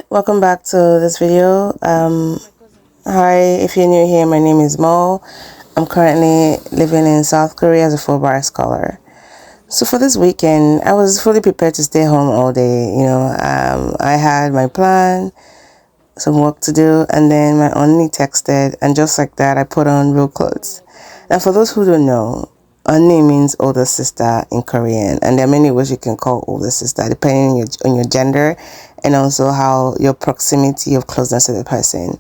Welcome back to this video. Hi, if you're new here, my name is Mo. I'm currently living in South Korea as a Fulbright scholar. So for this weekend, I was fully prepared to stay home all day. I had my plan, some work to do, and then my unnie texted, and just like that, I put on real clothes. And for those who don't know, unnie means older sister in Korean, and there are many ways you can call older sister depending on your gender, and also how your proximity of closeness to the person.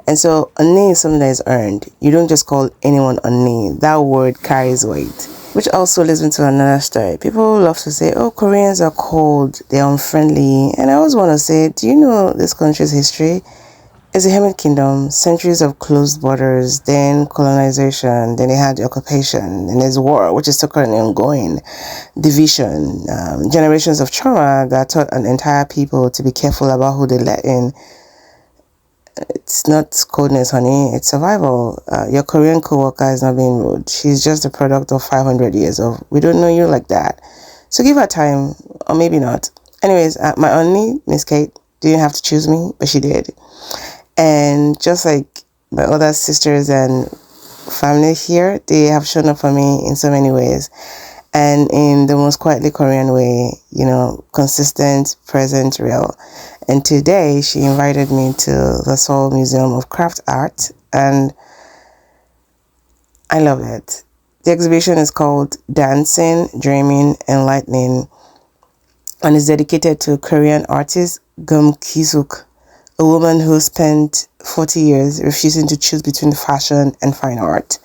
And so unnie is something that is earned. You don't just call anyone unnie. That word carries weight. Which also leads me to another story. People love to say, oh, Koreans are cold, they're unfriendly. And I always want to say, do you know this country's history? It's a hermit kingdom, centuries of closed borders, then colonization, then they had the occupation, and there's war, which is still currently ongoing, division, generations of trauma that taught an entire people to be careful about who they let in. It's not coldness, honey. It's survival. Your Korean co-worker is not being rude. She's just a product of 500 years of, we don't know you like that. So give her time, or maybe not. Anyways, my only, Miss Kate, didn't have to choose me, but she did. And just like my other sisters and family here, they have shown up for me in so many ways. And in the most quietly Korean way, consistent, present, real. And today she invited me to the Seoul Museum of Craft Art, and I love it. The exhibition is called Dancing, Dreaming, Enlightening, and is dedicated to Korean artist Gum Ki-suk, a woman who spent 40 years refusing to choose between fashion and fine art.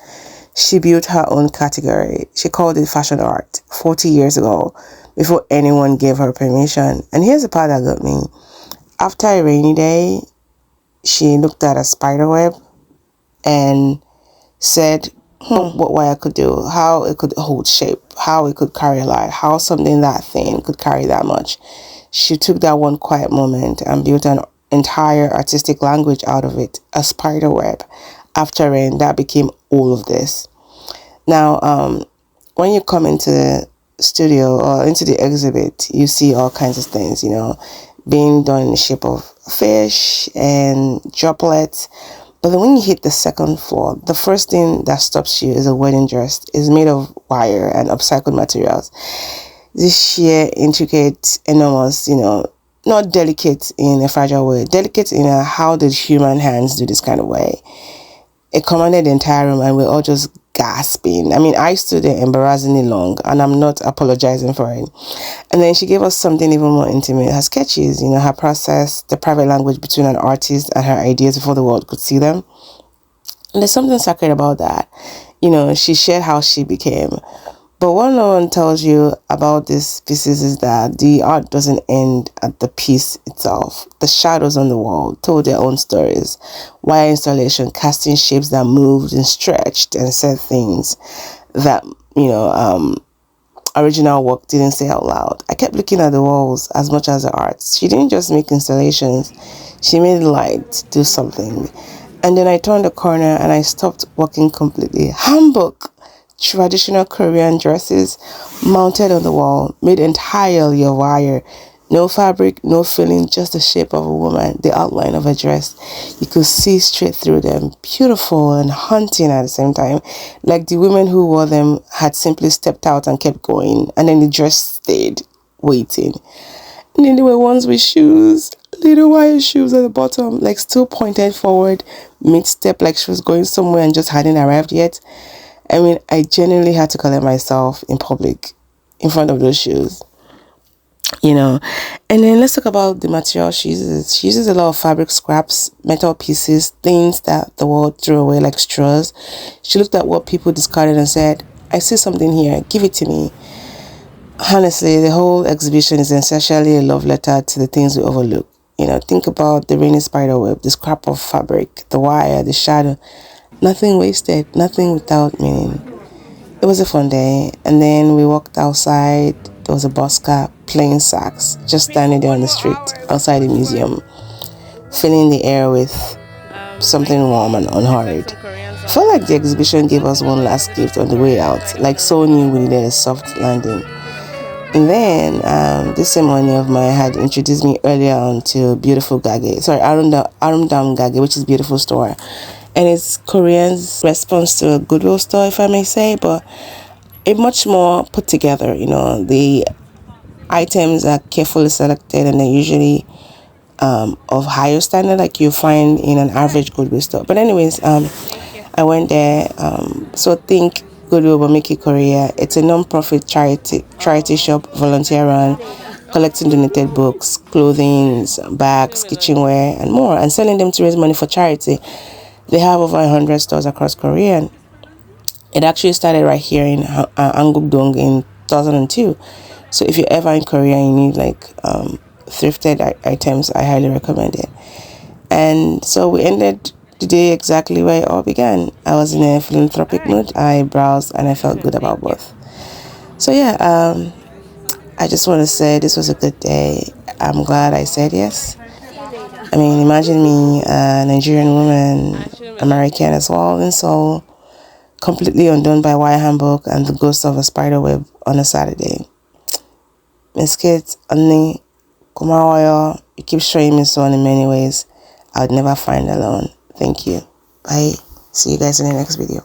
She built her own category. She called it fashion art 40 years ago, before anyone gave her permission. And here's the part that got me. After a rainy day, she looked at a spider web and said what wire could do, how it could hold shape, how it could carry light, how something that thin could carry that much. She took that one quiet moment and built an entire artistic language out of it, a spider web. After rain, that became all of this. Now, when you come into the studio or into the exhibit, you see all kinds of things, being done in the shape of fish and droplets. But then when you hit the second floor, the first thing that stops you is a wedding dress. It's made of wire and upcycled materials. This sheer, intricate, enormous, not delicate in a fragile way, delicate in a how did human hands do this kind of way. It commanded the entire room and we're all just gasping. I mean, I stood there embarrassingly long and I'm not apologizing for it. And then she gave us something even more intimate. Her sketches, her process, the private language between an artist and her ideas before the world could see them. And there's something sacred about that. She shared how she became. But what no one tells you about these pieces is that the art doesn't end at the piece itself. The shadows on the wall told their own stories. Wire installation, casting shapes that moved and stretched and said things that, original work didn't say out loud. I kept looking at the walls as much as the arts. She didn't just make installations. She made light do something. And then I turned the corner and I stopped walking completely. Hanbok! Traditional Korean dresses mounted on the wall, made entirely of wire. No fabric, no filling, just the shape of a woman, the outline of a dress. You could see straight through them, beautiful and haunting at the same time. Like the women who wore them had simply stepped out and kept going, and then the dress stayed, waiting. And then there were ones with shoes, little wire shoes at the bottom, like still pointed forward, mid-step, like she was going somewhere and just hadn't arrived yet. I mean, I genuinely had to collect myself in public in front of those shoes, And then let's talk about the material she uses. She uses a lot of fabric scraps, metal pieces, things that the world threw away like straws. She looked at what people discarded and said, I see something here, give it to me. Honestly, the whole exhibition is essentially a love letter to the things we overlook. Think about the rainy spider web, the scrap of fabric, the wire, the shadow. Nothing wasted, nothing without meaning. It was a fun day, and then we walked outside. There was a busker playing sax, just standing there on the street outside the museum, filling the air with something warm and unhurried. Felt like the exhibition gave us one last gift on the way out, like so new we needed a soft landing. And then this same one of mine had introduced me earlier on to beautiful gage. Sorry, Arumdam Gage, which is beautiful store, and it's Korean's response to a Goodwill store, if I may say, but it much more put together. You know, the items are carefully selected and they're usually of higher standard like you find in an average Goodwill store. But anyways, I went there. So think Goodwill Bamiki Korea. It's a non-profit charity shop, volunteer run, collecting donated books, clothing, bags, kitchenware, and more, and selling them to raise money for charity. They have over 100 stores across Korea. And it actually started right here in Anguk-dong in 2002. So if you're ever in Korea and you need like thrifted items, I highly recommend it. And so we ended the day exactly where it all began. I was in a philanthropic mood. I browsed and I felt good about both. So yeah, I just want to say this was a good day. I'm glad I said yes. I mean, imagine me, a Nigerian woman, American as well, in Seoul, completely undone by wire hanbok and the ghost of a spider web on a Saturday. Miss Kate, unnie, kumawayo, you keep showing me so in many ways. I would never find alone. Thank you. Bye. See you guys in the next video.